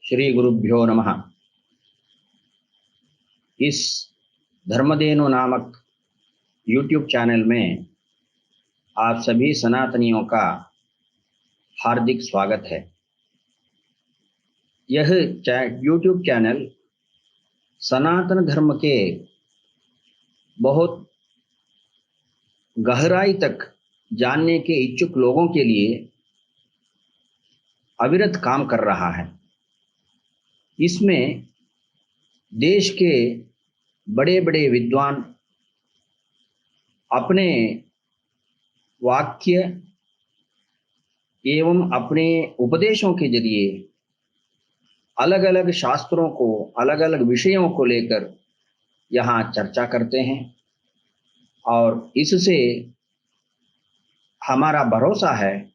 श्री गुरुभ्यो नमः। इस धर्मधेनु नामक YouTube चैनल में आप सभी सनातनियों का हार्दिक स्वागत है। यह YouTube चैनल सनातन धर्म के बहुत गहराई तक जानने के इच्छुक लोगों के लिए अविरत काम कर रहा है। इसमें देश के बड़े बड़े विद्वान अपने वाक्य एवं अपने उपदेशों के जरिए अलग अलग शास्त्रों को, अलग अलग विषयों को लेकर यहाँ चर्चा करते हैं और इससे हमारा भरोसा है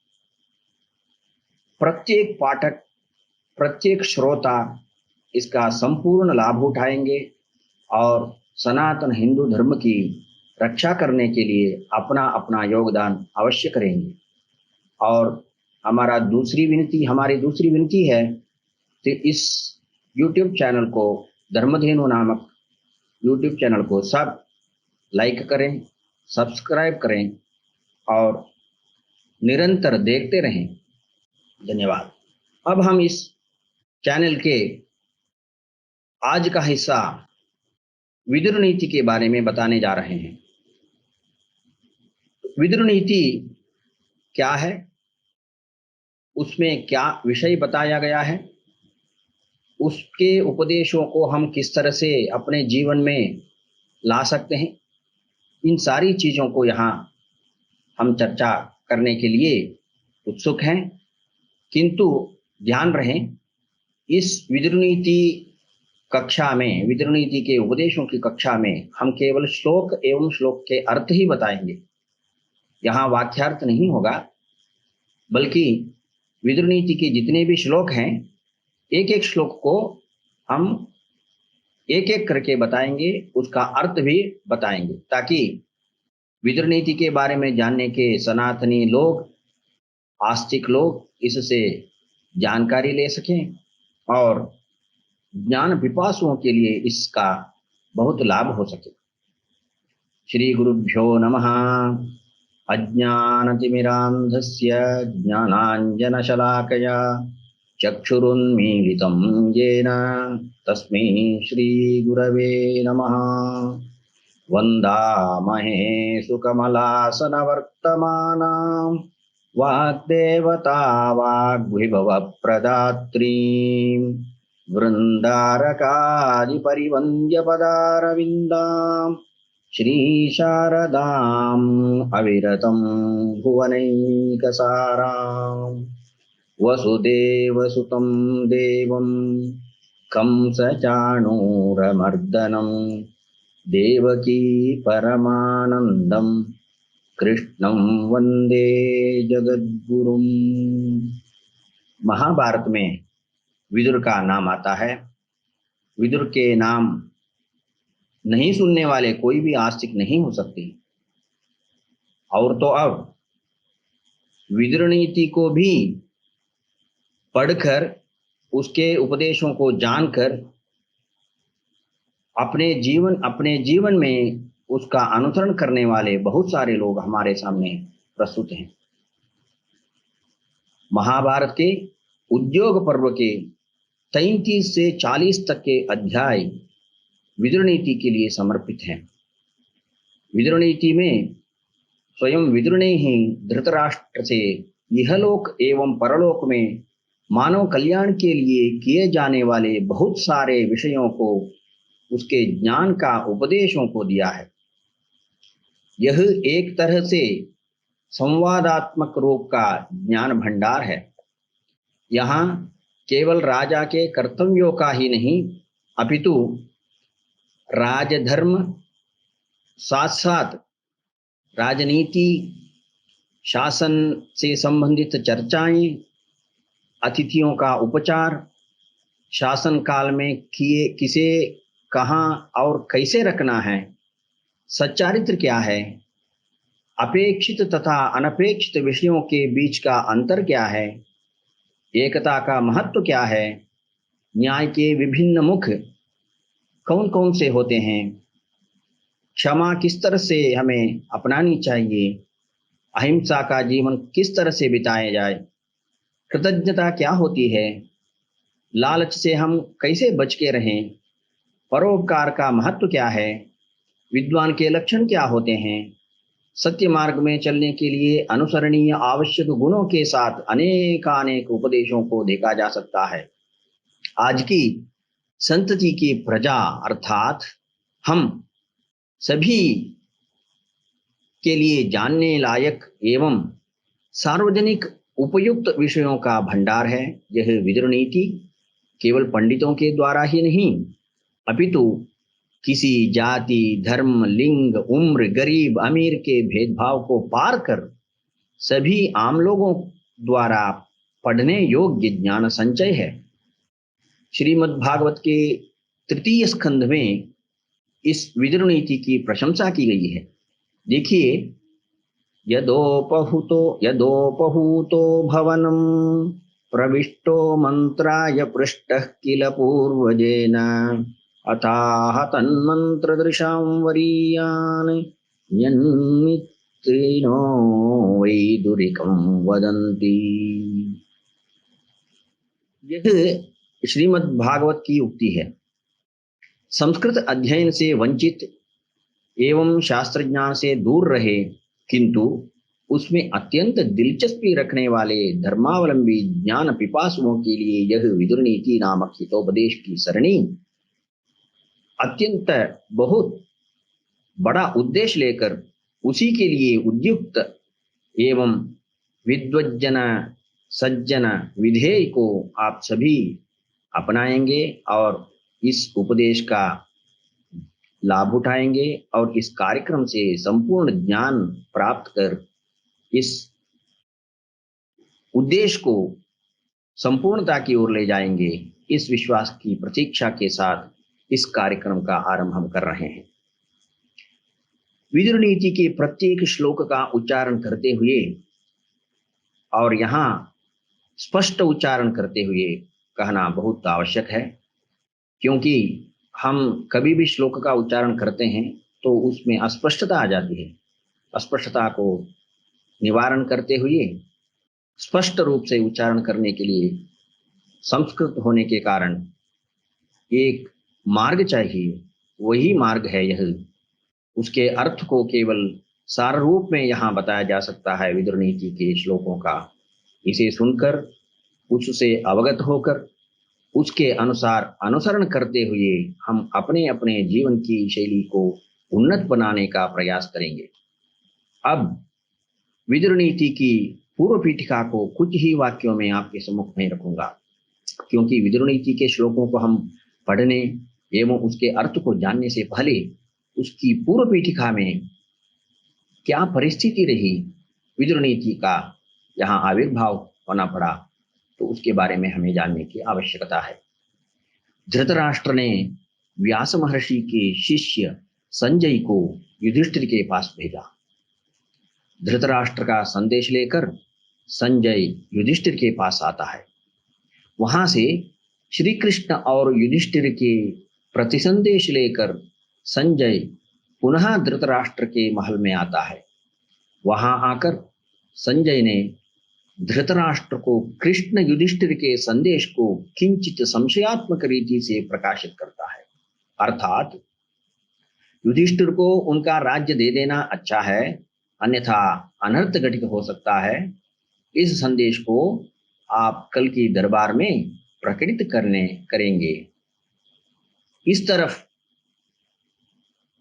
प्रत्येक पाठक, प्रत्येक श्रोता इसका संपूर्ण लाभ उठाएंगे और सनातन हिंदू धर्म की रक्षा करने के लिए अपना अपना योगदान अवश्य करेंगे। और हमारी दूसरी विनती है कि इस YouTube चैनल को, धर्मधेनु नामक YouTube चैनल को सब लाइक करें, सब्सक्राइब करें और निरंतर देखते रहें। धन्यवाद। अब हम इस चैनल के आज का हिस्सा विदुर नीति के बारे में बताने जा रहे हैं। विदुर नीति क्या है, उसमें क्या विषय बताया गया है, उसके उपदेशों को हम किस तरह से अपने जीवन में ला सकते हैं, इन सारी चीज़ों को यहाँ हम चर्चा करने के लिए उत्सुक हैं। किंतु ध्यान रहे, इस विदुर नीति कक्षा में, विदुर नीति के उपदेशों की कक्षा में हम केवल श्लोक एवं श्लोक के अर्थ ही बताएंगे। यहाँ वाक्यार्थ नहीं होगा, बल्कि विदुर नीति के जितने भी श्लोक हैं, एक एक श्लोक को हम एक एक करके बताएंगे, उसका अर्थ भी बताएंगे, ताकि विदुर नीति के बारे में जानने के सनातनी लोग, आस्तिक लोग इससे जानकारी ले सकें और ज्ञान पिपासुओं के लिए इसका बहुत लाभ हो सके। श्री गुरुभ्यो नमः। अज्ञानतिमिरान्धस्य ज्ञानाञ्जनशलाकया चक्षुरुन्मीलितं येन तस्मै श्रीगुरवे नमः। वन्दामहे सुकमलासनवर्तमानां वाग्देवता वाग्विभवप्रदात्रीं वृन्दारकादिपरिवन्द्यपदारविन्दां श्रीशारदाम् अविरतं भुवनैकसारां वसुदेवसुतं देवं कंसचाणूरमर्दनं देवकी परमानन्दं कृष्णं वन्दे जगद्गुरुं। महाभारत में विदुर का नाम आता है। विदुर के नाम नहीं सुनने वाले कोई भी आस्तिक नहीं हो सकते। और तो अब विदुर नीति को भी पढ़कर, उसके उपदेशों को जानकर अपने जीवन में उसका अनुसरण करने वाले बहुत सारे लोग हमारे सामने प्रस्तुत हैं। महाभारत के उद्योग पर्व के 33 से 40 तक के अध्याय विदुर नीति के लिए समर्पित हैं। विदुर नीति में स्वयं विदुर ने ही धृतराष्ट्र से इहलोक एवं परलोक में मानव कल्याण के लिए किए जाने वाले बहुत सारे विषयों को, उसके ज्ञान का, उपदेशों को दिया है। यह एक तरह से संवादात्मक रूप का ज्ञान भंडार है। यहाँ केवल राजा के कर्तव्यों का ही नहीं, अपितु राजधर्म, साथ साथ राजनीति, शासन से संबंधित चर्चाएं, अतिथियों का उपचार, शासन काल में किसे कहाँ और कैसे रखना है, सच्चारित्र क्या है, अपेक्षित तथा अनपेक्षित विषयों के बीच का अंतर क्या है, एकता का महत्व क्या है, न्याय के विभिन्न मुख कौन कौन से होते हैं, क्षमा किस तरह से हमें अपनानी चाहिए, अहिंसा का जीवन किस तरह से बिताया जाए, कृतज्ञता क्या होती है, लालच से हम कैसे बच के रहें, परोपकार का महत्व क्या है, विद्वान के लक्षण क्या होते हैं, सत्य मार्ग में चलने के लिए अनुसरणीय आवश्यक गुणों के साथ अनेकानेक उपदेशों को देखा जा सकता है। आज की संतति की प्रजा अर्थात हम सभी के लिए जानने लायक एवं सार्वजनिक उपयुक्त विषयों का भंडार है। यह विदुर नीति केवल पंडितों के द्वारा ही नहीं, अपितु किसी जाति, धर्म, लिंग, उम्र, गरीब, अमीर के भेदभाव को पार कर सभी आम लोगों द्वारा पढ़ने योग्य ज्ञान संचय है। श्रीमद् भागवत के तृतीय स्कंध में इस विदुर नीति की प्रशंसा की गई है। देखिए, यदोपहूतो भवनं प्रविष्टो मंत्राय पृष्टः किल पूर्वजेन अथाह तन्मन्त्रदृशां वरीयान् यन्मित्रिणो वैदुरिकं वदन्ति। यह श्रीमद् भागवत की उक्ति है। संस्कृत अध्ययन से वंचित एवं शास्त्र ज्ञान से दूर रहे किंतु उसमें अत्यंत दिलचस्पी रखने वाले धर्मावलंबी ज्ञान पिपासुओं के लिए यह विदुर नीति नामक हितोपदेश की सरणी अत्यंत बहुत बड़ा उद्देश्य लेकर उसी के लिए उद्युक्त एवं विद्वज्जन सज्जन विधेय को आप सभी अपनाएंगे और इस उपदेश का लाभ उठाएंगे और इस कार्यक्रम से संपूर्ण ज्ञान प्राप्त कर इस उद्देश्य को संपूर्णता की ओर ले जाएंगे। इस विश्वास की प्रतीक्षा के साथ इस कार्यक्रम का आरंभ हम कर रहे हैं। विदुर नीति के प्रत्येक श्लोक का उच्चारण करते हुए और यहाँ स्पष्ट उच्चारण करते हुए कहना बहुत आवश्यक है, क्योंकि हम कभी भी श्लोक का उच्चारण करते हैं तो उसमें अस्पष्टता आ जाती है। अस्पष्टता को निवारण करते हुए स्पष्ट रूप से उच्चारण करने के लिए संस्कृत होने के कारण एक मार्ग चाहिए, वही मार्ग है यह। उसके अर्थ को केवल सार रूप में यहाँ बताया जा सकता है विदुर नीति के श्लोकों का। इसे सुनकर, उससे अवगत होकर, उसके अनुसार अनुसरण करते हुए हम अपने अपने जीवन की शैली को उन्नत बनाने का प्रयास करेंगे। अब विदुर नीति की पूर्व पीठिका को कुछ ही वाक्यों में आपके सम्मुख में रखूंगा, क्योंकि विदुर नीति के श्लोकों को हम पढ़ने एवं उसके अर्थ को जानने से पहले उसकी पूर्व पीठिका में क्या परिस्थिति रही, विदुर नीति का यहाँ आविर्भाव होना पड़ा, तो उसके बारे में हमें जानने की आवश्यकता है। धृतराष्ट्र ने व्यास महर्षि के शिष्य संजय को युधिष्ठिर के पास भेजा। धृतराष्ट्र का संदेश लेकर संजय युधिष्ठिर के पास आता है। वहां से श्री कृष्ण और युधिष्ठिर के प्रतिसंदेश लेकर संजय पुनः धृतराष्ट्र के महल में आता है। वहां आकर संजय ने धृतराष्ट्र को कृष्ण युधिष्ठिर के संदेश को किंचित संशयात्मक रीति से प्रकाशित करता है। अर्थात युधिष्ठिर को उनका राज्य दे देना अच्छा है, अन्यथा अनर्थ घटित हो सकता है। इस संदेश को आप कल की दरबार में प्रकटित करेंगे। इस तरफ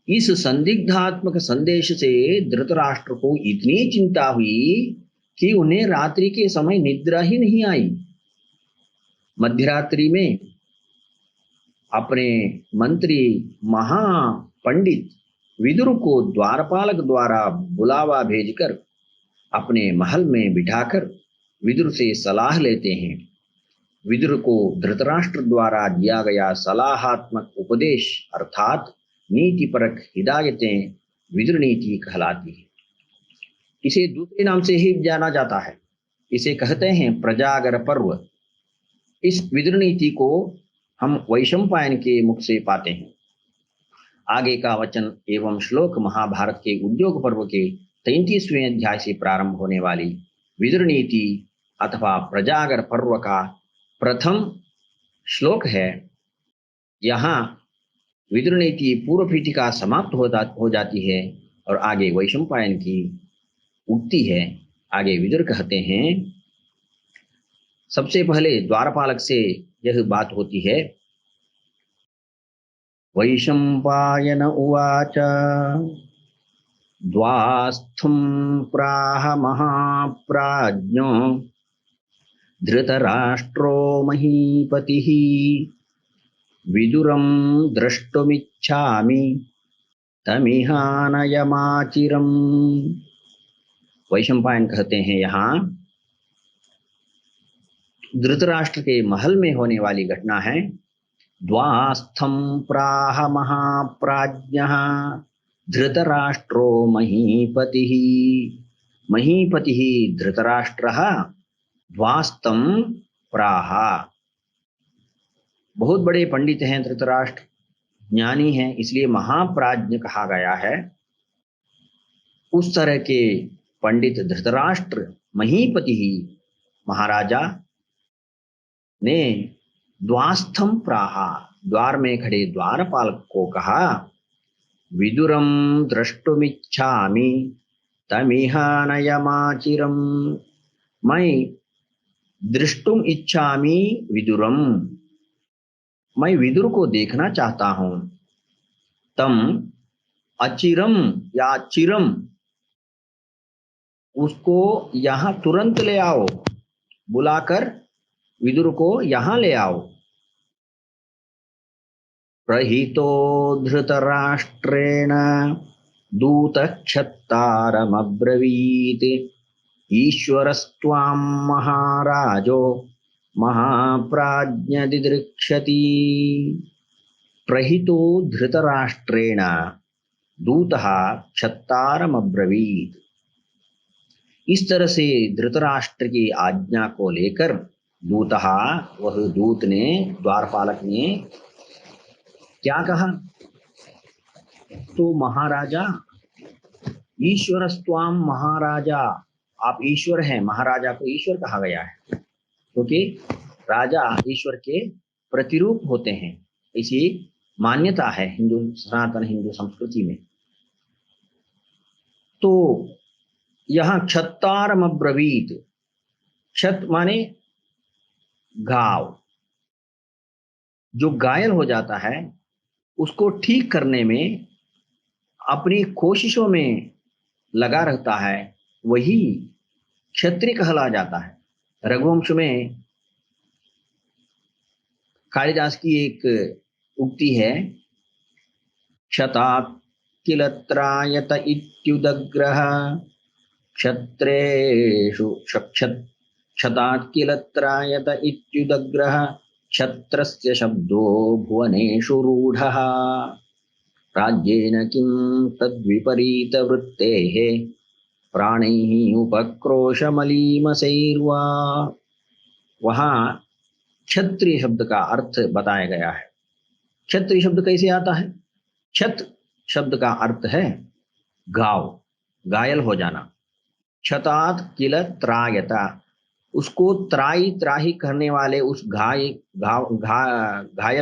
इस संदिग्धात्मक संदेश से धृतराष्ट्र को इतनी चिंता हुई कि उन्हें रात्रि के समय निद्रा ही नहीं आई। मध्यरात्रि में अपने मंत्री महापंडित विदुर को द्वारपालक द्वारा बुलावा भेजकर अपने महल में बिठाकर विदुर से सलाह लेते हैं। विदुर को धृतराष्ट्र द्वारा दिया गया सलाहात्मक उपदेश अर्थात नीतिपरक हिदायतें विदुर नीति कहलाती है। इसे दूसरे नाम से ही जाना जाता है, इसे कहते हैं प्रजागर पर्व। इस विदुर नीति को हम वैशंपायन के मुख से पाते हैं। आगे का वचन एवं श्लोक महाभारत के उद्योग पर्व के 33वें अध्याय से प्रारंभ होने वाली विदुर नीति अथवा प्रजागर पर्व का प्रथम श्लोक है। यहाँ विदुर नीति पूर्व पीठिका समाप्त हो जाती है और आगे वैशंपायन की उक्ति है। आगे विदुर कहते हैं, सबसे पहले द्वारपालक से यह बात होती है। वैशंपायन उवाच द्वास्थुं प्राह महाप्राज्ञो धृतराष्ट्रो महीपतिः विदुरं द्रष्टुमिच्छामि तमिहानयमाचिरम्। वैशंपायन कहते हैं, यहाँ धृतराष्ट्र के महल में होने वाली घटना है। द्वास्थं प्राह महाप्राज्ञः धृतराष्ट्रो महीपतिः। महीपतिः धृतराष्ट्रः द्वास्तं प्राह। बहुत बड़े पंडित हैं धृतराष्ट्र, ज्ञानी हैं, इसलिए महाप्राज्ञ कहा गया है। उस तरह के पंडित धृतराष्ट्र महीपति ही महाराजा ने द्वास्थम प्राहा, द्वार में खड़े द्वारपालक को कहा, विदुरम द्रष्टुमिच्छामि तमिहानयमाचिरम। मैं दृष्टुम इच्छामि विदुरम, मैं विदुर को देखना चाहता हूं। तम अचिरम या चिरम, उसको यहां तुरंत ले आओ, बुलाकर विदुर को यहां ले आओ। प्रहितो धृतराष्ट्रेण दूतक्षत्तारमब्रवीत् ईश्वरस्त्वां महाराजो महाप्राज्ञ दिदृक्षति। प्रहितो धृतराष्ट्रेण दूतः क्षत्तारमब्रवीत्। इस तरह से धृतराष्ट्र की आज्ञा को लेकर दूतः, वह दूत ने, द्वारपालक ने क्या कहा, तो महाराजा ईश्वरस्त्वाम महाराजा, आप ईश्वर हैं। महाराजा को ईश्वर कहा गया है क्योंकि राजा ईश्वर के प्रतिरूप होते हैं, इसी मान्यता है हिंदू, सनातन हिंदू संस्कृति में। तो यहाँ क्षत्तारम अब्रवीत, क्षत माने घाव, जो घायल हो जाता है उसको ठीक करने में अपनी कोशिशों में लगा रहता है, वही क्षत्रिय कहला जाता है। रघुवंश में कालिदास की एक उक्ति है, क्षतात् किल त्रायत इत्युदग्रह क्षत्रेषु क्षतात् किल त्रायत इत्युदग्रह क्षत्रस्य शब्दो भुवनेषु रूढः राज्येन किं तद्विपरीतवृत्तेः प्राणैः उपक्रोशमलीमसैर्वा। वहाँ क्षत्रिय शब्द का अर्थ बताया गया है। क्षत्रिय शब्द कैसे आता है? क्षत शब्द का अर्थ है घाव, घायल हो जाना। क्षतात् किल त्रायता, उसको त्राही त्राही करने वाले उस घायल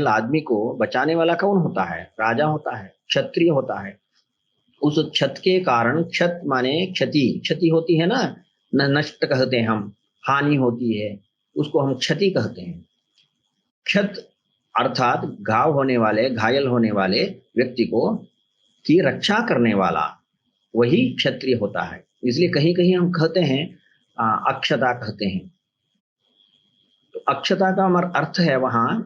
आदमी को बचाने वाला कौन होता है? राजा होता है, क्षत्रिय होता है। उस क्षत के कारण, क्षत माने क्षति, क्षति होती है ना, नष्ट कहते हैं हम, हानि होती है, उसको हम क्षति कहते हैं। क्षत अर्थात घाव होने वाले, घायल होने वाले व्यक्ति को की रक्षा करने वाला, वही क्षत्रिय होता है। इसलिए कहीं कहीं हम कहते हैं अक्षता कहते हैं। तो अक्षता का अर्थ है वहां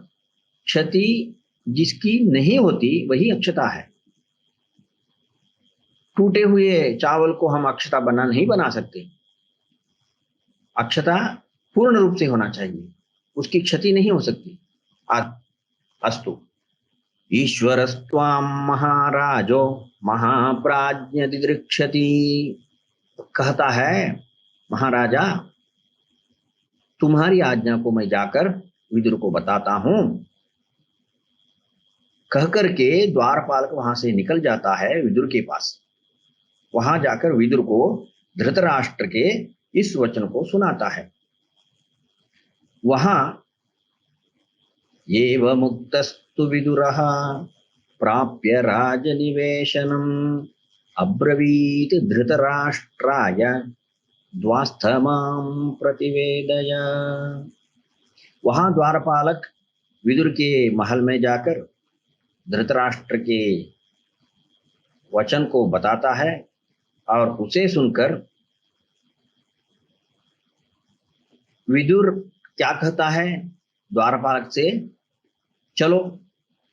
क्षति जिसकी नहीं होती वही अक्षता है। टूटे हुए चावल को हम अक्षता नहीं बना सकते। अक्षता पूर्ण रूप से होना चाहिए, उसकी क्षति नहीं हो सकती। अस्तु, ईश्वरस्त्वां महाराजो महाप्राज्ञ दिदृक्षति, कहता है महाराजा तुम्हारी आज्ञा को मैं जाकर विदुर को बताता हूं। कह करके द्वारपालक वहां से निकल जाता है विदुर के पास। वहां जाकर विदुर को धृतराष्ट्र के इस वचन को सुनाता है। वहां एव मुक्तस्तु विदुरः प्राप्य राजनिवेशनम् अब्रवीत धृतराष्ट्राय द्वास्थमां प्रतिवेदय। वहां द्वारपालक विदुर के महल में जाकर धृतराष्ट्र के वचन को बताता है और उसे सुनकर विदुर क्या कहता है द्वारपालक से, चलो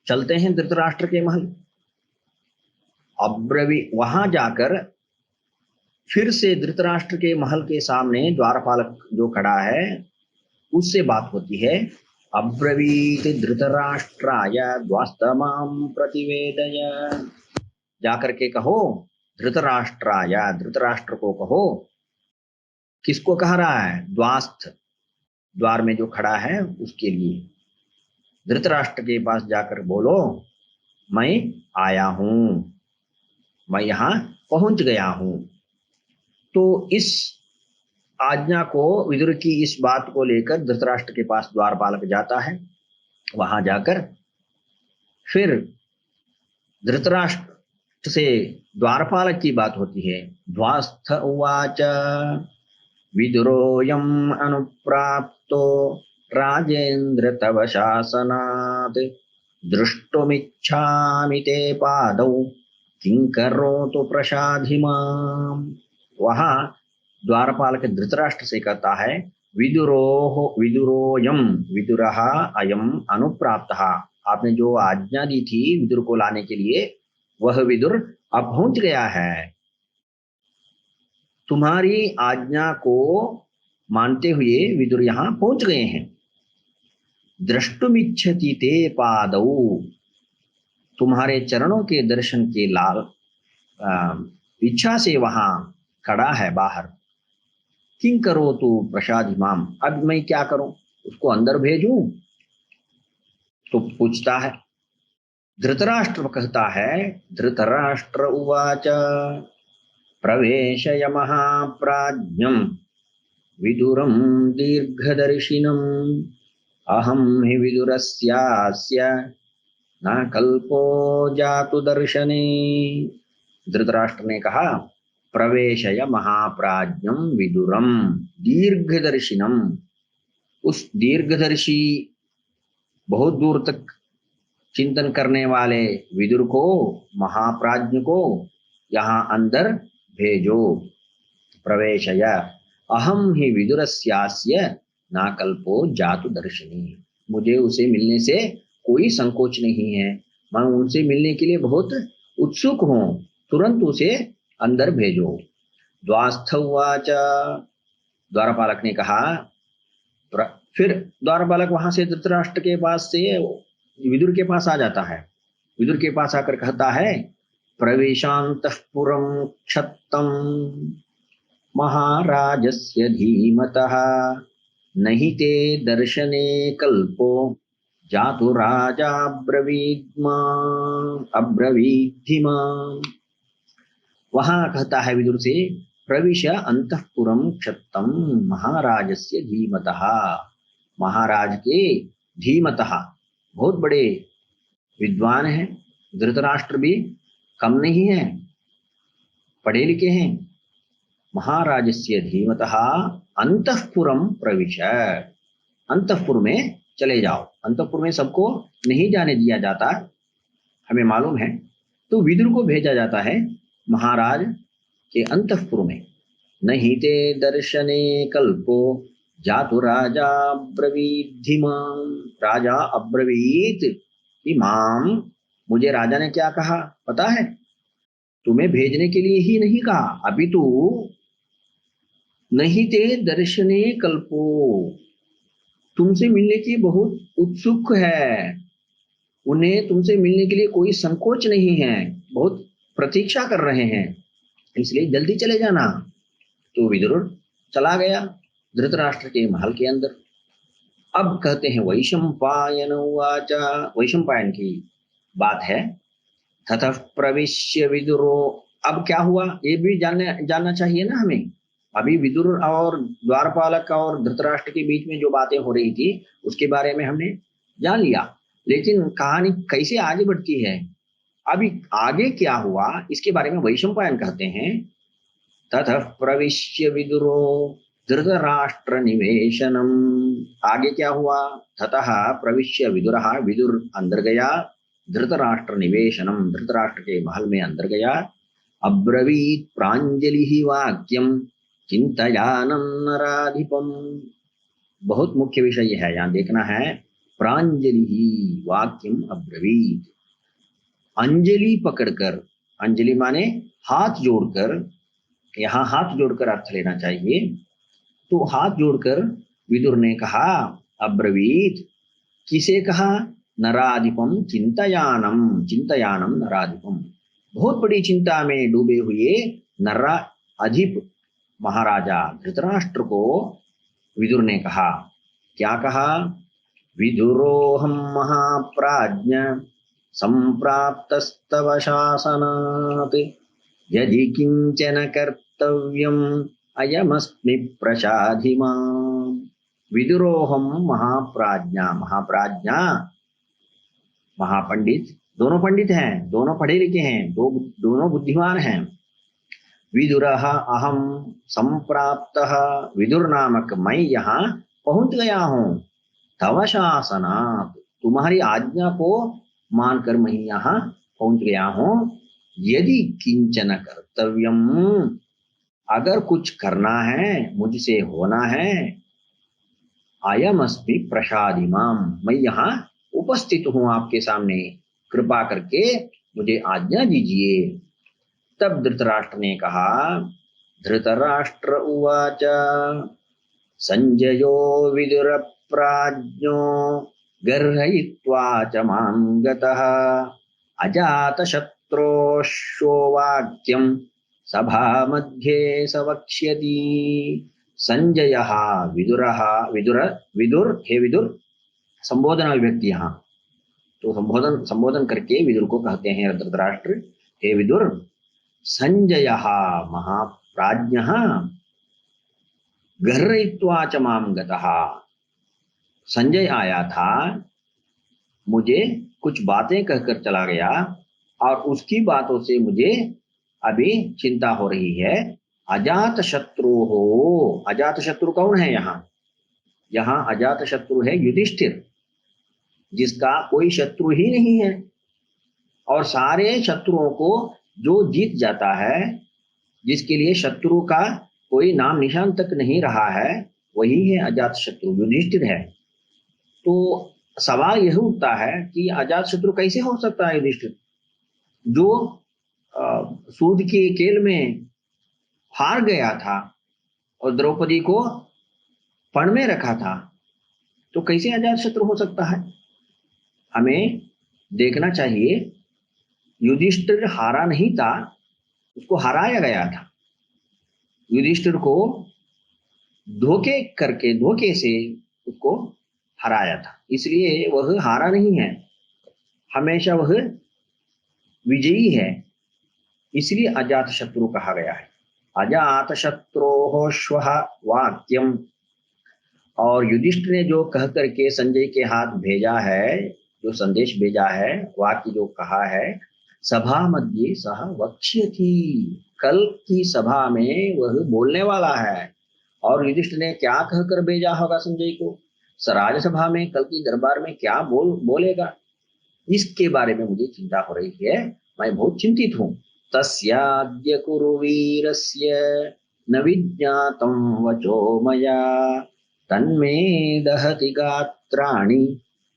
चलते हैं धृतराष्ट्र के महल। अब्रवी वहां जाकर फिर से धृतराष्ट्र के महल के सामने द्वारपालक जो खड़ा है उससे बात होती है। अब्रवीत धृतराष्ट्राय द्वास्तमां प्रतिवेदय। जाकर के कहो धृतराष्ट्राय, धृतराष्ट्र को कहो। किसको कह रहा है? द्वास्थ, द्वार में जो खड़ा है उसके लिए। धृतराष्ट्र के पास जाकर बोलो, मैं आया हूं, मैं यहां पहुंच गया हूं। तो इस आज्ञा को, विदुर की इस बात को लेकर धृतराष्ट्र के पास द्वारपालक जाता है। वहां जाकर फिर धृतराष्ट्र से द्वारपालक की बात होती है। द्वास्थ उवाच विदुरोऽयम् अनुप्राप्तो राजेन्द्र तव शासनात् दृष्टुमिच्छामि ते पादौ किं करोतु प्रसाधि माम्। वहां द्वारपालक धृतराष्ट्र से कहता है, विदुरोऽयम्, विदुरः अयम् अनुप्राप्तः। आपने जो आज्ञा दी थी विदुर को लाने के लिए, वह विदुर अब पहुंच गया है। तुम्हारी आज्ञा को मानते हुए विदुर यहां पहुंच गए हैं। द्रष्टुमिच्छति ते पादौ, तुम्हारे चरणों के दर्शन के लाल इच्छा से वहां खड़ा है बाहर। किं करो तू प्रसादि माम, अब मैं क्या करूं, उसको अंदर भेजूं? तो पूछता है। धृतराष्ट्र कहता है, धृतराष्ट्र उवाच प्रवेशय महाप्राज्ञं विदुरं दीर्घदर्शिनम् अहं हि विदुरस्यास्य न कल्पो जातु दर्शने। धृतराष्ट्र ने कहा, प्रवेशय महाप्राज्ञं विदुरम दीर्घदर्शिनम, उस दीर्घदर्शी बहुत दूर तक चिंतन करने वाले विदुर को, महाप्राज्ञ को यहाँ अंदर भेजो। प्रवेशय अहम ही विदुरस्यास्य ना कल्पो जातु दर्शनी, मुझे उसे मिलने से कोई संकोच नहीं है, मैं उनसे मिलने के लिए बहुत उत्सुक हूँ, तुरंत उसे अंदर भेजो। द्वास्थ उवाच, द्वारपालक ने कहा। फिर द्वारपालक वहां से धृतराष्ट्र के पास से विदुर के पास आ जाता है। विदुर के पास आकर कहता है, प्रवेशान्तःपुरं क्षत्तं महाराजस्य धीमतः नहि ते दर्शने कल्पो जातु राजा अब्रवीद्धि माम्। वहां कहता है विदुर से, प्रविश अंतःपुरं क्षत्तं महाराजस्य धीमतः, महाराज के धीमतः, बहुत बड़े विद्वान हैं, धृतराष्ट्र भी कम नहीं है, पढ़े लिखे हैं। महाराजस्य धीमतः अंतःपुरं प्रविश, अंतःपुर में चले जाओ। अंतःपुर में सबको नहीं जाने दिया जाता, हमें मालूम है। तो विदुर को भेजा जाता है महाराज के अंतःपुर में। नहीं ते दर्शने कल्पो जातु राजा अब्रवीद्धि माम्, राजा अब्रवीत इमाम, मुझे राजा ने क्या कहा पता है? तुम्हें भेजने के लिए ही नहीं कहा, अभी तू नहीं ते दर्शने कल्पो, तुमसे मिलने की बहुत उत्सुक है, उन्हें तुमसे मिलने के लिए कोई संकोच नहीं है, बहुत प्रतीक्षा कर रहे हैं, इसलिए जल्दी चले जाना। तो विदुर चला गया धृतराष्ट्र के महल के अंदर। अब कहते हैं वैशंपायन उवाच, वैशंपायन की बात है। ततः प्रविश्य विदुरो, अब क्या हुआ ये भी जानना चाहिए ना हमें। अभी विदुर और द्वारपालक और धृतराष्ट्र के बीच में जो बातें हो रही थी उसके बारे में हमने जान लिया, लेकिन कहानी कैसे आगे बढ़ती है, अभी आगे क्या हुआ इसके बारे में वैशंपायन कहते हैं। ततः प्रविश्य विदुरो धृतराष्ट्र निवेशनम, आगे क्या हुआ, ततः प्रविश्य विदुरः, विदुर अंदर गया, धृतराष्ट्र निवेशनम, धृतराष्ट्र के महल में अंदर गया, अब्रवीत प्रांजलि वाक्यम चिंतयानं नराधिपम, बहुत मुख्य विषय है यहाँ देखना है, प्रांजलि वाक्यम अब्रवीत, अंजलि पकड़कर, अंजलि माने हाथ जोड़कर, यहाँ हाथ जोड़कर अर्थ लेना चाहिए, तो हाथ जोड़कर विदुर ने कहा, अब्रवीत, किसे कहा, नराधिपम चिंतयानम, चिंतयानम नराधिपम, बहुत बड़ी चिंता में डूबे हुए नरा अधिप महाराजा धृतराष्ट्र को विदुर ने कहा, क्या कहा, विदुरोहम महाप्राज्ञ संप्राप्तस्तव शासनात् यदि किंचन कर्तव्यम अयमस्मि प्रसाधि माम्, विदुरोहम महाप्राज्ञा, महाप्राज्ञा महापंडित, दोनों पंडित हैं, दोनों पढ़े लिखे हैं, दोनों बुद्धिमान हैं। विदुरः अहम संप्राप्तः, विदुर नामक मैं यहाँ पहुंच गया हूँ, तव शासनात्, तुम्हारी आज्ञा को मानकर मैं यहाँ पहुंच गया हूँ, यदि किंचन कर्तव्यम, अगर कुछ करना है मुझसे होना है, अयम अस्मि प्रसादिमाम, मैं यहाँ उपस्थित हूँ आपके सामने, कृपा करके मुझे आज्ञा दीजिए। तब धृतराष्ट्र ने कहा, धृतराष्ट्र उवाच संजयो विदुर प्राज्ञो गर्हयित्वा च मां गतः अजातशत्रोश्यो वाक्यं सभा मध्ये सवक्ष्यति। संजयः विदुरः, विदुर हे विदुर, संबोधन व्यक्ति यहाँ, तो संबोधन करके विदुर को कहते हैं धृतराष्ट्र, हे विदुर, संजयः महाप्राज्ञः गर्हयित्वा च मां गतः, संजय आया था, मुझे कुछ बातें कहकर चला गया और उसकी बातों से मुझे अभी चिंता हो रही है। अजात शत्रु हो, अजात शत्रु कौन है यहाँ, यहाँ अजात शत्रु है युधिष्ठिर, जिसका कोई शत्रु ही नहीं है, और सारे शत्रुओं को जो जीत जाता है, जिसके लिए शत्रु का कोई नाम निशान तक नहीं रहा है, वही है अजात शत्रु, युधिष्ठिर है। तो सवाल यह उठता है कि अजात शत्रु कैसे हो सकता है युधिष्ठिर, जो सूद के खेल में हार गया था और द्रौपदी को पण में रखा था, तो कैसे अजात शत्रु हो सकता है। हमें देखना चाहिए, युधिष्ठिर हारा नहीं था, उसको हराया गया था। युधिष्ठिर को धोखे से उसको हराया था, इसलिए वह हारा नहीं है, हमेशा वह विजयी है, इसलिए अजात शत्रु कहा गया है। अजात शत्रोः श्वः वाक्यम, और युधिष्ठिर ने जो कह करके संजय के हाथ भेजा है, जो संदेश भेजा है, वाक्य जो कहा है, सभा मध्य सह वक्ष्यति, कल की सभा में वह बोलने वाला है। और युधिष्ठिर ने क्या कहकर भेजा होगा संजय को, सराज सभा में, कल की दरबार में क्या बोलेगा, इसके बारे में मुझे चिंता हो रही है, मैं बहुत चिंतित हूँ। तस्याद्य कुरुवीरस्य न विज्ञातं वचो मया तन्मे दहति गात्राणि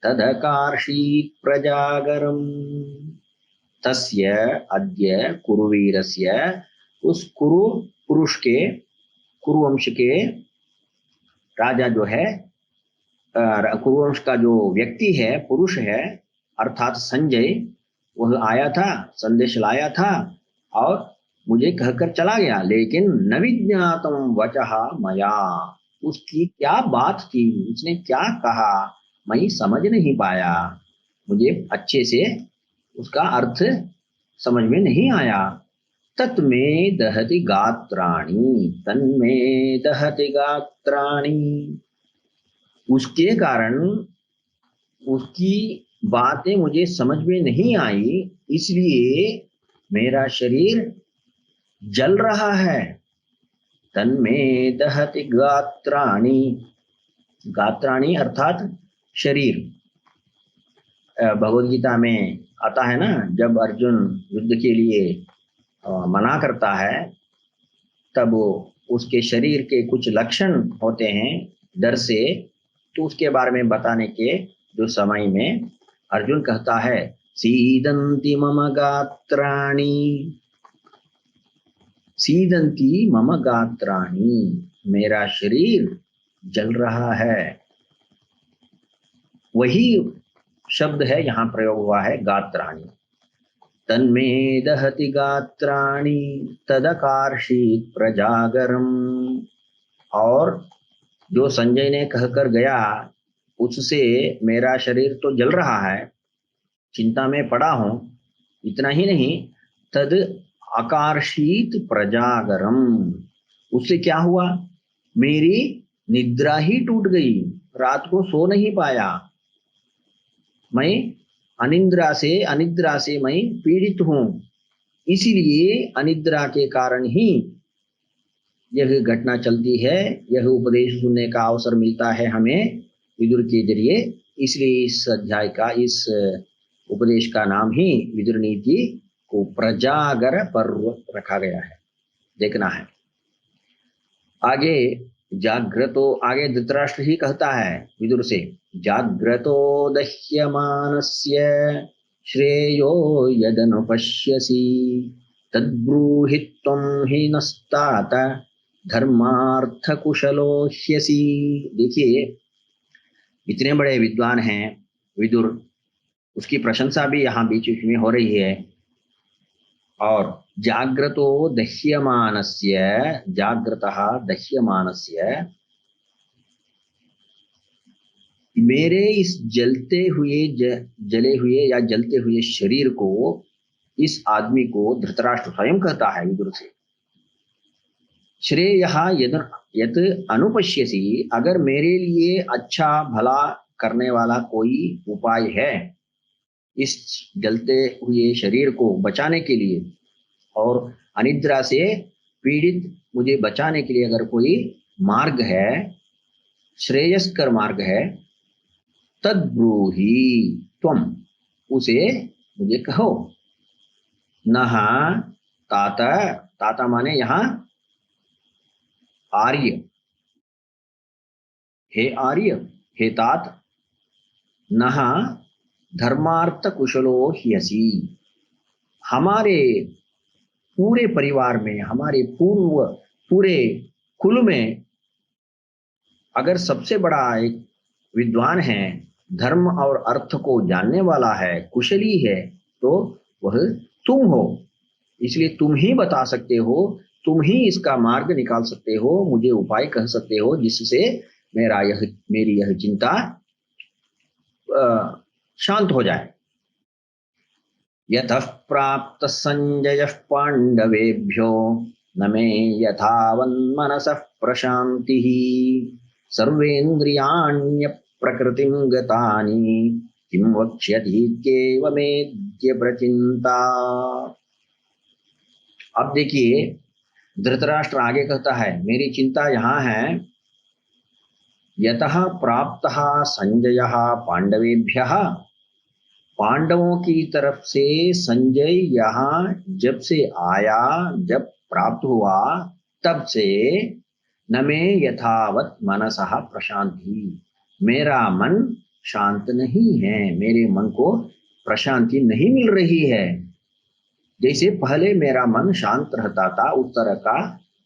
तदकार्षीत् प्रजागरम्। तस्य अद्य कुरुवीरस्य, उस कुरु पुरुष के, कुरुवंश के राजा जो है, कुरुवंश का जो व्यक्ति है, पुरुष है, अर्थात संजय, वह आया था, संदेश लाया था और मुझे कहकर चला गया, लेकिन न विज्ञातम वचः मया, उसकी क्या बात थी, उसने क्या कहा, मैं समझ नहीं पाया, मुझे अच्छे से उसका अर्थ समझ में नहीं आया। तत्मे दहति गात्राणि, तन्मे दहति गात्राणि, उसके कारण उसकी बातें मुझे समझ में नहीं आई, इसलिए मेरा शरीर जल रहा है। तन्मे दहति गात्राणि, गात्राणि अर्थात शरीर। भगवद गीता में आता है ना, जब अर्जुन युद्ध के लिए मना करता है, तब उसके शरीर के कुछ लक्षण होते हैं डर से, तो उसके बारे में बताने के जो समय में अर्जुन कहता है, सीदंती मम गात्राणि, सीदंती मम गात्राणि, मेरा शरीर जल रहा है। वही शब्द है यहाँ प्रयोग हुआ है, गात्राणि। तन्मे दहति गात्राणि तदकार्षीत प्रजागरम, और जो संजय ने कहकर गया उससे मेरा शरीर तो जल रहा है, चिंता में पड़ा हूं। इतना ही नहीं, तद आकर्षित प्रजागरम, उससे क्या हुआ, मेरी निद्रा ही टूट गई, रात को सो नहीं पाया। मैं अनिद्रा से मैं पीड़ित हूं, इसीलिए अनिद्रा के कारण ही यह घटना चलती है, यह उपदेश सुनने का अवसर मिलता है हमें विदुर के जरिए। इसलिए इस अध्याय का, इस उपदेश का नाम ही विदुर नीति को प्रजागर पर्व रखा गया है। देखना है आगे। जाग्रतो, आगे धृतराष्ट्र ही कहता है विदुर से, जाग्रतो दह्यमानस्य श्रेयो यदनुपश्यसि तद्ब्रूहि त्वं हि नस्तात धर्मार्थ कुशलो ह्यसि। देखिए, इतने बड़े विद्वान हैं विदुर, उसकी प्रशंसा भी यहाँ बीच बीच में हो रही है। और जाग्रतो दह्यमानस्य, जाग्रतः दह्यमानस्य, मेरे इस जलते हुए जले हुए या जलते हुए शरीर को, इस आदमी को धृतराष्ट्र स्वयं कहता है विदुर से, श्रेयः यत् अनुपश्यसि, अगर मेरे लिए अच्छा भला करने वाला कोई उपाय है इस जलते हुए शरीर को बचाने के लिए, और अनिद्रा से पीड़ित मुझे बचाने के लिए अगर कोई मार्ग है, श्रेयस्कर मार्ग है, तद्ब्रूहि त्वम, उसे मुझे कहो। नः तात, ताता माने यहाँ आर्य, हे आर्य, हे तात, नः धर्मार्थ कुशलो ह्यसि, हमारे पूरे परिवार में, हमारे पूरे कुल में अगर सबसे बड़ा एक विद्वान है, धर्म और अर्थ को जानने वाला है, कुशली है, तो वह तुम हो। इसलिए तुम ही बता सकते हो, तुम ही इसका मार्ग निकाल सकते हो, मुझे उपाय कह सकते हो जिससे मेरी यह चिंता शांत हो जाए। यतः प्राप्त संजय पांडवेभ्यो न मे यथावन्मनसः प्रशांतिः सर्वेन्द्रियाण्य प्रकृतिं गतानि किं वक्ष्यतीत्येवमेद्य प्रचिंता। अब देखिए, धृतराष्ट्र आगे कहता है, मेरी चिंता यहाँ है, यतः प्राप्तः संजयः पांडवेभ्यः, पांडवों की तरफ से संजय यहाँ जब से आया, जब प्राप्त हुआ, तब से न मे यथावत मनसः प्रशांति, मेरा मन शांत नहीं है, मेरे मन को प्रशांति नहीं मिल रही है। जैसे पहले मेरा मन शांत रहता था,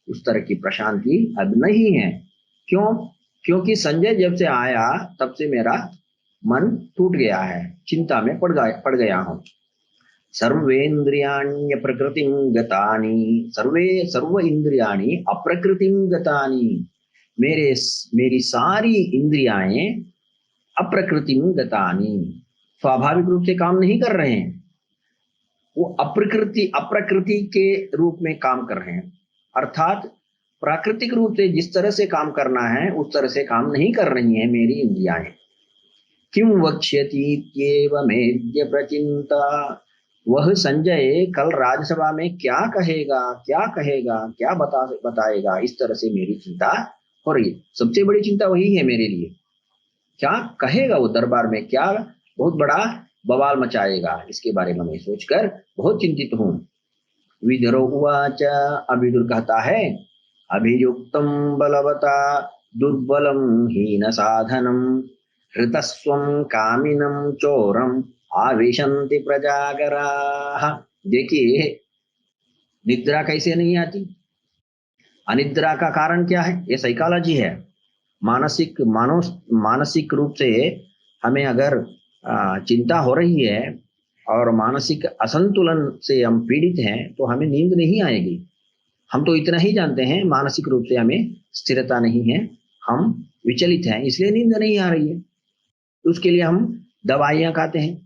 उस तरह की प्रशांति अब नहीं है। क्यों? क्योंकि संजय जब से आया तब से मेरा मन टूट गया है, चिंता में पड़ गया हूं। सर्वेन्द्रियाण्य प्रकृतिं गतानि, सर्व इंद्रियाणि अप्रकृतिं गतानि, मेरी सारी इंद्रियाएं अप्रकृतिं गतानि, स्वाभाविक रूप से काम नहीं कर रहे हैं। वो अप्रकृति के रूप में काम कर रहे हैं। अर्थात प्राकृतिक रूप से जिस तरह से काम करना है उस तरह से काम नहीं कर रही है मेरी इंद्रियाएं। किम वक्ष्यतीत्येव मेद्य प्रचिंता, वह संजय कल राज्यसभा में क्या कहेगा, क्या कहेगा, क्या बताएगा, इस तरह से मेरी चिंता हो रही है। सबसे बड़ी चिंता वही है मेरे लिए, क्या कहेगा वो दरबार में, क्या बहुत बड़ा बवाल मचाएगा, इसके बारे में मैं सोचकर बहुत चिंतित हूँ। विदुर उवाच, अभिदुर कहता है, अभियुक्तम बलवता दुर्बलम हीन साधनम हृतस्वम कामिनम चोरम आविशन्ति प्रजागराः। देखिए निद्रा कैसे नहीं आती, अनिद्रा का कारण क्या है, ये साइकोलॉजी है। मानसिक रूप से हमें अगर चिंता हो रही है और मानसिक असंतुलन से हम पीड़ित हैं तो हमें नींद नहीं आएगी। हम तो इतना ही जानते हैं, मानसिक रूप से हमें स्थिरता नहीं है, हम विचलित हैं, इसलिए नींद नहीं आ रही है। उसके लिए हम दवाइयां खाते हैं।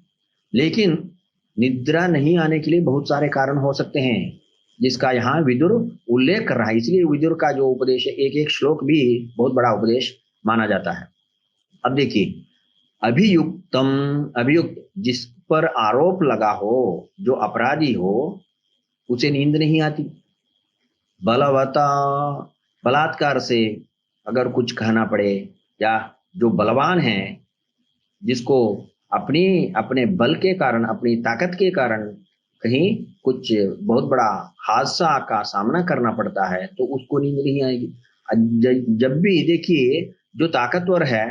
लेकिन निद्रा नहीं आने के लिए बहुत सारे कारण हो सकते हैं, जिसका यहाँ विदुर उल्लेख कर रहा है। इसलिए विदुर का जो उपदेश है, एक एक श्लोक भी बहुत बड़ा उपदेश माना जाता है। अब देखिए, अभियुक्त जिस पर आरोप लगा हो, जो अपराधी हो, उसे नींद नहीं आती। बलवता, बलात्कार से अगर कुछ कहना पड़े, या जो बलवान है, जिसको अपने बल के कारण, अपनी ताकत के कारण कहीं कुछ बहुत बड़ा हादसा का सामना करना पड़ता है, तो उसको नींद नहीं आएगी। जब भी देखिए जो ताकतवर है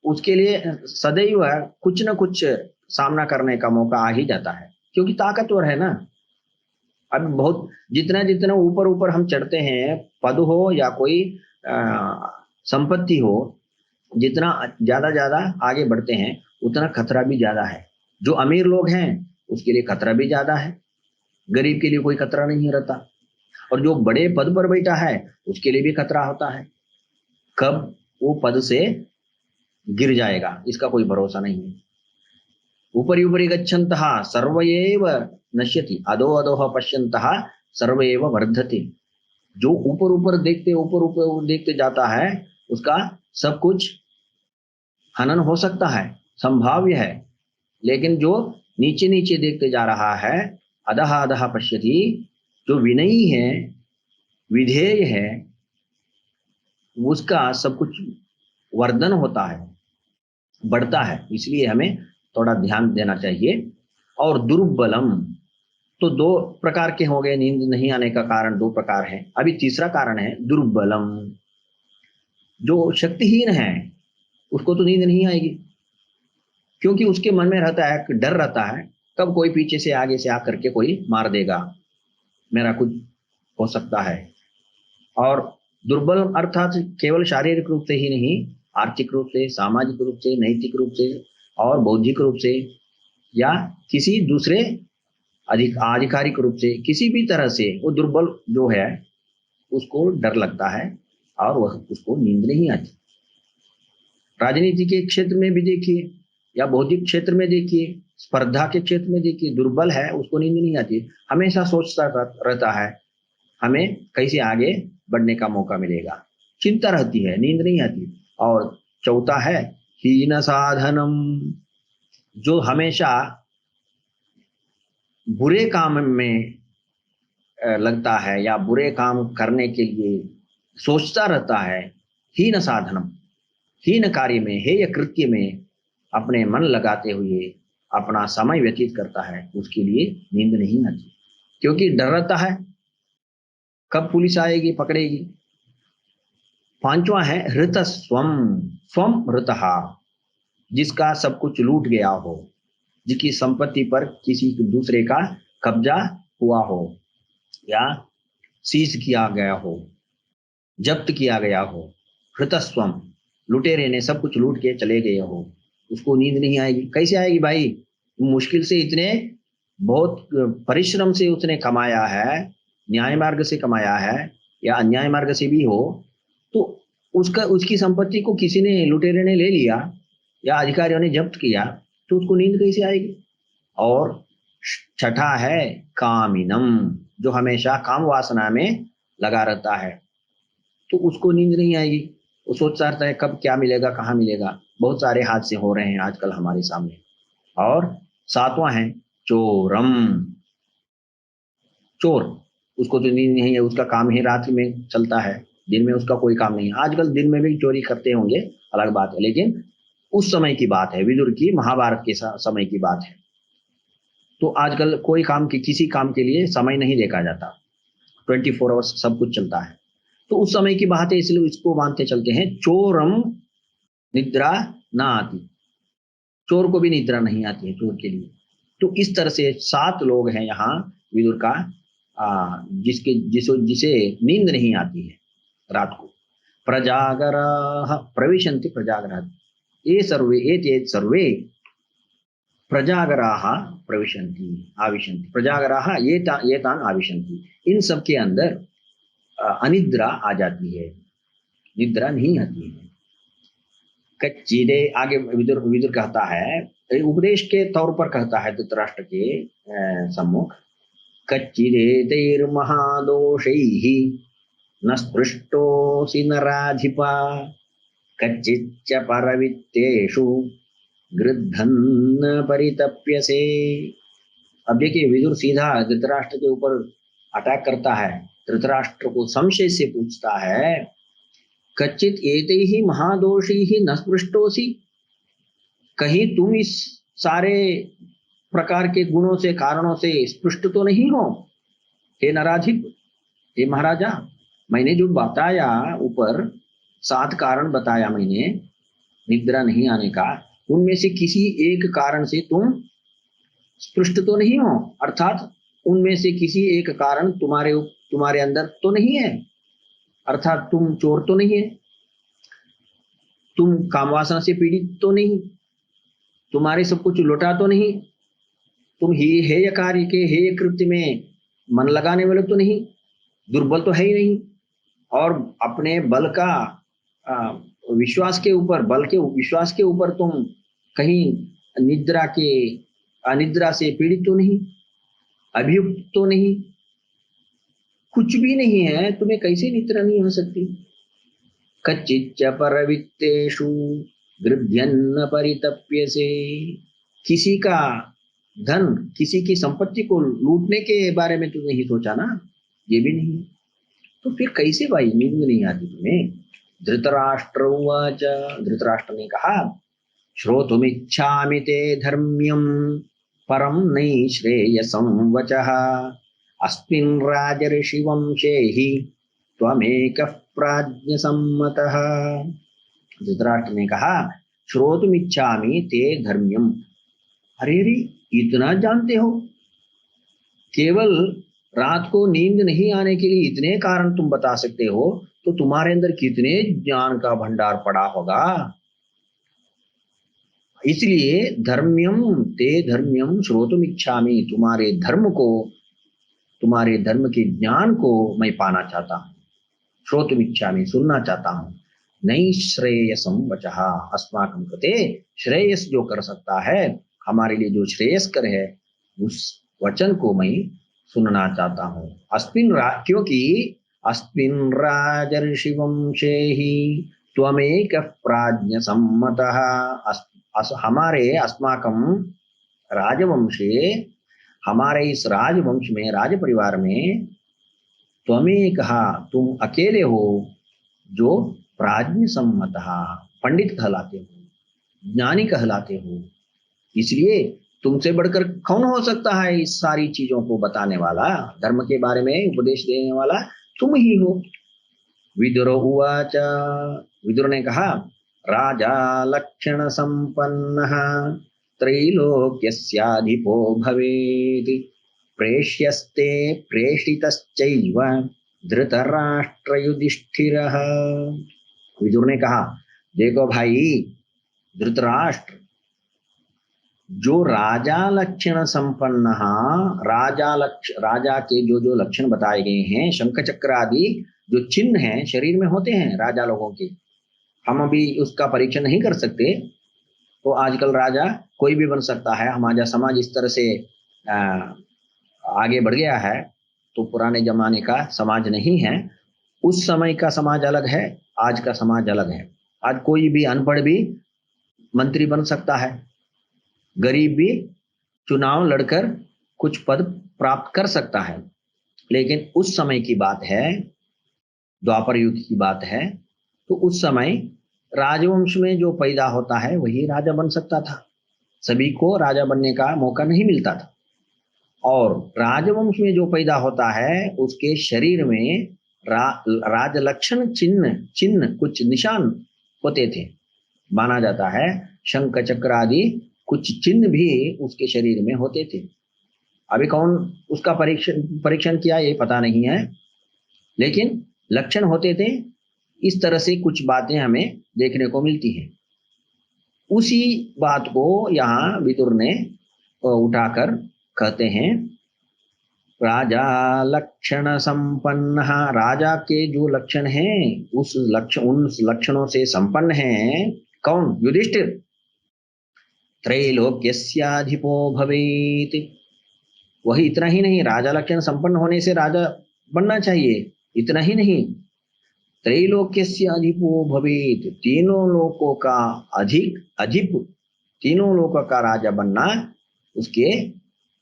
उसके लिए सदैव कुछ न कुछ सामना करने का मौका आ ही जाता है, क्योंकि ताकतवर है ना। अब बहुत जितना जितना ऊपर ऊपर हम चढ़ते हैं, पद हो या कोई संपत्ति हो, जितना ज्यादा ज्यादा आगे बढ़ते हैं उतना खतरा भी ज्यादा है। जो अमीर लोग हैं उसके लिए खतरा भी ज्यादा है, गरीब के लिए कोई खतरा नहीं रहता। और जो बड़े पद पर बैठा है उसके लिए भी खतरा होता है, कब वो पद से गिर जाएगा इसका कोई भरोसा नहीं है। उपरि उपरि गच्छन्तः सर्वैव नश्यति, अधो अधोः पश्यन्तः सर्वैव वर्धते। जो ऊपर ऊपर देखते जाता है उसका सब कुछ हनन हो सकता है, संभाव्य है। लेकिन जो नीचे नीचे देखते जा रहा है, अधः अधः पश्यति, जो विनयी है, विधेय है, उसका सब कुछ वर्धन होता है, बढ़ता है। इसलिए हमें थोड़ा ध्यान देना चाहिए। और दुर्बलम, तो दो प्रकार के हो गए, नींद नहीं आने का कारण दो प्रकार है। अभी तीसरा कारण है दुर्बलम, जो शक्तिहीन है उसको तो नींद नहीं आएगी, क्योंकि उसके मन में रहता है, डर रहता है, कब कोई पीछे से आगे से आकर के कोई मार देगा, मेरा कुछ हो सकता है। और दुर्बल अर्थात केवल शारीरिक रूप से ही नहीं, आर्थिक रूप से, सामाजिक रूप से, नैतिक रूप से और बौद्धिक रूप से, या किसी दूसरे आधिकारिक रूप से, किसी भी तरह से वो दुर्बल जो है उसको डर लगता है और वह उसको नींद नहीं आती। राजनीति के क्षेत्र में भी देखिए, या बौद्धिक क्षेत्र में देखिए, स्पर्धा के क्षेत्र में देखिए, दुर्बल है उसको नींद नहीं आती, हमेशा सोचता रहता है हमें कैसे आगे बढ़ने का मौका मिलेगा, चिंता रहती है, नींद नहीं आती। और चौथा है हीन साधनम, जो हमेशा बुरे काम में लगता है या बुरे काम करने के लिए सोचता रहता है। हीन साधनम, हीन कार्य में, हेय कृत्य में अपने मन लगाते हुए अपना समय व्यतीत करता है, उसके लिए नींद नहीं आती, क्योंकि डर रहता है कब पुलिस आएगी, पकड़ेगी। पांचवा है हृत स्वम, स्वम हृतहा, जिसका सब कुछ लूट गया हो, जिसकी संपत्ति पर किसी दूसरे का कब्जा हुआ हो या सीज किया गया हो, जब्त किया गया हो। हृतस्वम, लुटेरे ने सब कुछ लूट के चले गए हो, उसको नींद नहीं आएगी। कैसे आएगी भाई, मुश्किल से इतने बहुत परिश्रम से उसने कमाया है, न्याय मार्ग से कमाया है या अन्याय मार्ग से भी हो, तो उसकी संपत्ति को किसी ने, लुटेरे ने ले लिया या अधिकारियों ने जब्त किया, तो उसको नींद कैसे आएगी। और छठा है कामिनम, जो हमेशा काम वासना में लगा रहता है, तो उसको नींद नहीं आएगी। वो सोचता रहता है कब क्या मिलेगा, कहाँ मिलेगा। बहुत सारे हादसे हो रहे हैं आजकल हमारे सामने। और सातवां है चोरम, चोर, उसको तो नींद नहीं है, उसका काम ही रात में चलता है, दिन में उसका कोई काम नहीं है। आजकल दिन में भी चोरी करते होंगे, अलग बात है, लेकिन उस समय की बात है, विदुर की महाभारत के समय की बात है। तो आजकल कोई काम की, किसी काम के लिए समय नहीं देखा जाता, 24 आवर्स सब कुछ चलता है। तो उस समय की बात है, इसलिए इसको मानते चलते हैं चोरम, निद्रा ना आती, चोर को भी निद्रा नहीं आती है चोर के लिए। तो इस तरह से 7 लोग हैं यहाँ विदुर का, जिसे नींद नहीं आती है रात को। प्रजागर प्रविशन्ति प्रजागर, ये सर्वे प्रजागराः प्रविशन्ति आविशन्ति, प्रजागराः ये तान आविशन्ति, इन सब के अंदर अनिद्रा आ जाती है, निद्रा नहीं आती है। कच्चिदे, आगे विदुर विदुर कहता है, उपदेश के तौर पर कहता है धृतराष्ट्र के सम्मुख, कच्चिदेतैर्महादोषैः न स्पृष्टोऽसि नराधिपा, कच्चिच्च परवित्तेषु गृद्धन्न परितप्यसे। अब देखिए विदुर सीधा धृतराष्ट्र के ऊपर अटैक करता है, धृतराष्ट्र को संशय से पूछता है, कच्चित एतैहि महादोषैहि न स्पृष्टोऽसि, कहीं तुम इस सारे प्रकार के गुणों से, कारणों से स्पृष्ट तो नहीं हो हे नराधिप, हे महाराजा। मैंने जो बताया ऊपर 7 कारण बताया मैंने निद्रा नहीं आने का, उनमें से किसी एक कारण से तुम स्पृष्ट तो नहीं हो, अर्थात उनमें से किसी एक कारण तुम्हारे अंदर तो नहीं है, अर्थात तुम चोर तो नहीं है, तुम कामवासना से पीड़ित तो नहीं, तुम्हारे सब कुछ लौटा तो नहीं, तुम ही हेय कार्य के, हेय कृत्य में मन लगाने वाले तो नहीं, दुर्बल तो है ही नहीं, और अपने बल का विश्वास के ऊपर, बल के विश्वास के ऊपर तुम कहीं अनिद्रा से पीड़ित तो नहीं, अभियुक्त तो नहीं, कुछ भी नहीं है, तुम्हें कैसे निद्रा नहीं हो सकती। कच्चिच्च परवित्तेषु गृध्यन्न परितप्यसे, किसी का धन, किसी की संपत्ति को लूटने के बारे में तुमने ही सोचा ना, ये भी नहीं, तो फिर कैसे भाई नींद नहीं आती तुम्हें। धृतराष्ट्र उवाच, धृतराष्ट्र ने कहा, श्रोतुमिच्छामि ते धर्म्यं परं नैश्रेयसं वचः, अस्मिन् राजर्षि वंशे हि त्वमेकः प्राज्ञसम्मतः। धृतराष्ट्र ने कहा, श्रोतुमिच्छामि ते धर्म्यम, अरे रे इतना जानते हो, केवल रात को नींद नहीं आने के लिए इतने कारण तुम बता सकते हो, तो तुम्हारे अंदर कितने ज्ञान का भंडार पड़ा होगा। इसलिए धर्म्यम ते धर्म्यम श्रोतुमिच्छामि, तुम्हारे धर्म को, तुम्हारे धर्म के ज्ञान को मैं पाना चाहता हूँ, श्रोतुमिच्छामि सुनना चाहता हूँ। नहीं श्रेयसम वचः अस्माकं कृते, श्रेयस जो कर सकता है, हमारे लिए जो श्रेयस्कर है, उस वचन को मैं सुनना चाहता हूँ। क्योंकि अस्मिन् राजर्षि वंशे ही त्वमेक प्राज्ञ सम्मतः, हमारे अस्माकं राजवंशे, हमारे इस राजवंश में, राज परिवार में, त्वमेकः तुम अकेले हो जो प्राज्ञ सम्मतः पंडित कहलाते हो, ज्ञानी कहलाते हो, इसलिए तुमसे बढ़कर कौन हो सकता है इस सारी चीजों को बताने वाला, धर्म के बारे में उपदेश देने वाला तुम ही हो। विदुर उवाच, विदुर ने कहा, राजा लक्षण संपन्नः त्रैलोक्यस्याधिपो भवेत्, प्रेष्यस्ते प्रेषितश्चैव धृतराष्ट्र युधिष्ठिरः। विदुर ने कहा, देखो भाई धृतराष्ट्र, जो राजा लक्षण संपन्न, राजा के जो जो लक्षण बताए गए हैं, शंख चक्र आदि जो चिन्ह हैं शरीर में होते हैं राजा लोगों के, हम अभी उसका परीक्षण नहीं कर सकते। तो आजकल राजा कोई भी बन सकता है, हमारा समाज इस तरह से आ, आगे बढ़ गया है, तो पुराने जमाने का समाज नहीं है। उस समय का समाज अलग है, आज का समाज अलग है। आज कोई भी अनपढ़ भी मंत्री बन सकता है, गरीब भी चुनाव लड़कर कुछ पद प्राप्त कर सकता है। लेकिन उस समय की बात है, द्वापर युग की बात है, तो उस समय राजवंश में जो पैदा होता है वही राजा बन सकता था। सभी को राजा बनने का मौका नहीं मिलता था। और राजवंश में जो पैदा होता है उसके शरीर में राजलक्षण चिन्ह चिन्ह कुछ निशान होते थे। माना जाता है शंख चक्र आदि कुछ चिन्ह भी उसके शरीर में होते थे। अभी कौन उसका परीक्षण परीक्षण किया ये पता नहीं है, लेकिन लक्षण होते थे। इस तरह से कुछ बातें हमें देखने को मिलती हैं। उसी बात को यहाँ विदुर ने उठाकर कहते हैं, राजा लक्षण संपन्न। राजा के जो लक्षण हैं उन लक्षणों से संपन्न हैं। कौन? युधिष्ठिर। त्रैलोक्यस्याधिपो भवेत्। वही इतना ही नहीं, राजा लक्षण संपन्न होने से राजा बनना चाहिए, इतना ही नहीं, त्रैलोक्यस्य अधिपो भवेत्। तीनों लोकों का अधिप, तीनों लोकों का राजा बनना उसके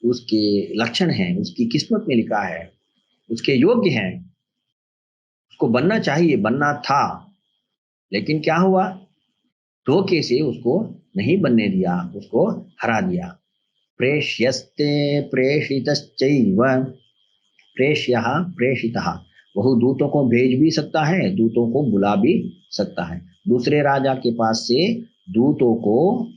उसके लक्षण है, उसकी किस्मत में लिखा है, उसके योग्य है, उसको बनना चाहिए, बनना था। लेकिन क्या हुआ? धोखे से उसको नहीं बनने दिया, उसको हरा दिया। प्रेष्यस्ते प्रेषितश्चैव। प्रेष्यः प्रेषितः। वह दूतों को भेज भी सकता है, दूतों को बुला भी सकता है। दूसरे राजा के पास से दूतों को,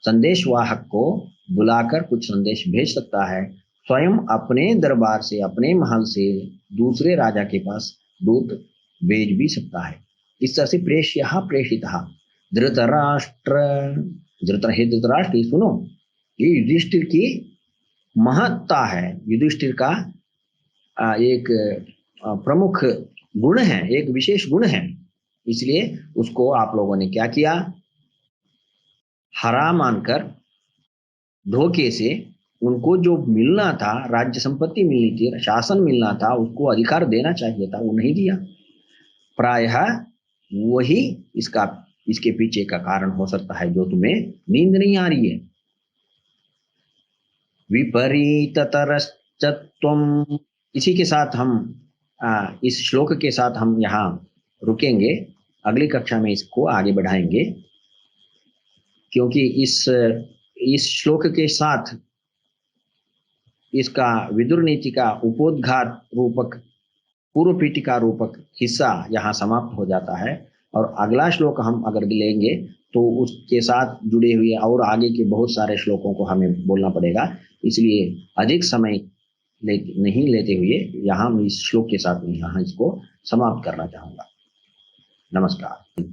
संदेशवाहक को बुलाकर कुछ संदेश भेज सकता है। स्वयं अपने दरबार से, अपने महल से दूसरे राजा के पास दूत भेज भी सकता है। इस तरह से प्रेष्यः प्रेषितः। धृतराष्ट्र, धृतराष्ट्र सुनो, ये युधिष्ठिर की महत्ता है। युधिष्ठिर का एक प्रमुख गुण है, एक विशेष गुण है। इसलिए उसको आप लोगों ने क्या किया? हरा मानकर धोखे से उनको जो मिलना था, राज्य संपत्ति मिलनी थी, शासन मिलना था, उसको अधिकार देना चाहिए था, वो नहीं दिया। प्रायः वही इसके पीछे का कारण हो सकता है जो तुम्हें नींद नहीं आ रही है। विपरीततरश्चत्वम्। इसी के साथ हम इस श्लोक के साथ हम यहाँ रुकेंगे। अगली कक्षा में इसको आगे बढ़ाएंगे, क्योंकि इस श्लोक के साथ इसका विदुर नीति का उपोद्घात रूपक, पूर्व पीठिका रूपक हिस्सा यहाँ समाप्त हो जाता है। और अगला श्लोक हम अगर लेंगे तो उसके साथ जुड़े हुए और आगे के बहुत सारे श्लोकों को हमें बोलना पड़ेगा। इसलिए अधिक समय नहीं लेते हुए यहाँ इस श्लोक के साथ मैं यहाँ इसको समाप्त करना चाहूँगा। नमस्कार।